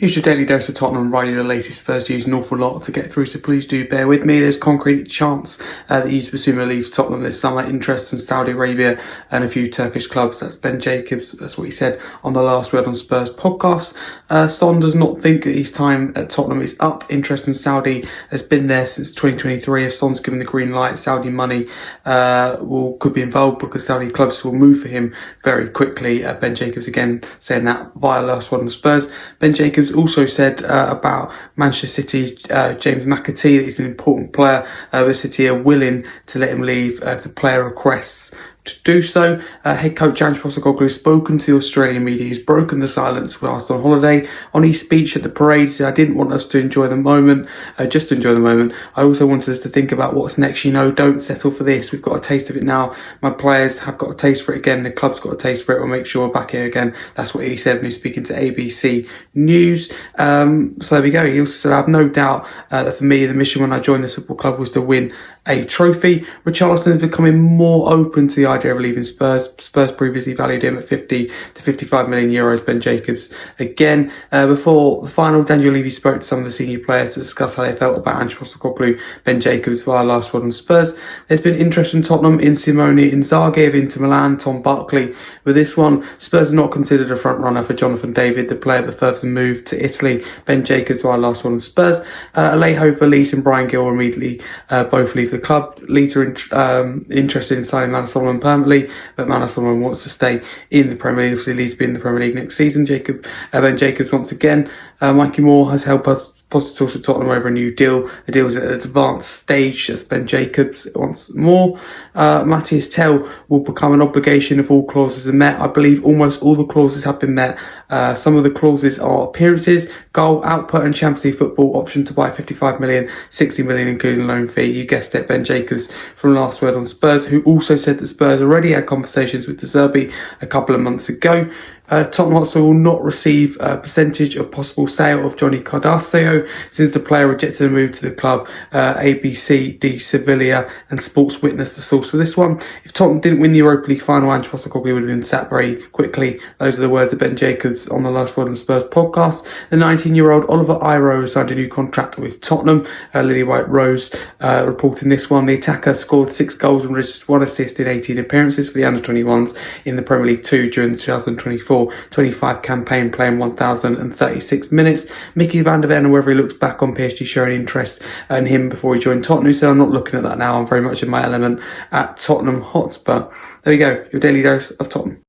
Here's your daily dose of Tottenham, riding the latest Spurs news. An awful lot to get through, so please do bear with me. There's concrete chance that Yves Bissouma leaves Tottenham this summer. Interest in Saudi Arabia and a few Turkish clubs. That's Ben Jacobs. That's what he said on the Last Word on Spurs podcast. Son does not think that his time at Tottenham is up. Interest in Saudi has been there since 2023. If Son's given the green light, Saudi money could be involved because Saudi clubs will move for him very quickly. Ben Jacobs again saying that via Last Word on Spurs. Ben Jacobs also said about Manchester City's James McAtee that he's an important player, but City are willing to let him leave if the player requests to do so. Head coach Ange Postecoglou has spoken to the Australian media. He's broken the silence when asked on holiday. On his speech at the parade, he said, "I didn't want us to enjoy the moment, just to enjoy the moment. I also wanted us to think about what's next. Don't settle for this. We've got a taste of it now. My players have got a taste for it again. The club's got a taste for it. We'll make sure we're back here again." That's what he said when he was speaking to ABC News. So there we go. He also said, "I have no doubt that for me, the mission when I joined this football club was to win a trophy." Richarlison is becoming more open to the idea of leaving Spurs. Spurs previously valued him at 50 to 55 million euros. Ben Jacobs again. Before the final, Daniel Levy spoke to some of the senior players to discuss how they felt about Ange Postecoglou. Ben Jacobs via Last Word on Spurs. There's been interest in Tottenham in Simone Inzaghi of Inter Milan, Tom Barkley. With this one, Spurs are not considered a front runner for Jonathan David. The player prefers to move to Italy. Ben Jacobs via Last Word on Spurs. Alejo Valise and Brian Gill immediately both leave the club. Leeds are interested in signing Manor Solomon permanently, but Manor Solomon wants to stay in the Premier League. Obviously, Leeds be in the Premier League next season. Ben Jacobs once again. Mikey Moore has helped us positive talks with Tottenham over a new deal. The deal is at an advanced stage. That's Ben Jacobs once more. Matthias Tell will become an obligation if all clauses are met. I believe almost all the clauses have been met. Some of the clauses are appearances, goal, output and Champions League football, option to buy 55 million, 60 million including loan fee. You guessed it, Ben Jacobs from Last Word on Spurs, who also said that Spurs already had conversations with De Zerbi a couple of months ago. Tottenham Hotspur will not receive a percentage of possible sale of Johnny Cardacio since the player rejected a move to the club. ABC, de Sevilla and Sports Witness the source for this one. If Tottenham didn't win the Europa League final, Ange Postecoglou would have been sacked very quickly. Those are the words of Ben Jacobs on the Last Word on Spurs podcast. The 19-year-old Oliver Iro has signed a new contract with Tottenham. Lily White Rose reporting this one. The attacker scored 6 goals and registered 1 assist in 18 appearances for the under-21s in the Premier League 2 during the 2024-25 campaign, playing 1,036 minutes. Mickey van der Ven, whether he looks back on PSG showing interest in him before he joined Tottenham, so I'm not looking at that now. I'm very much in my element at Tottenham Hotspur. There we go, your daily dose of Tottenham.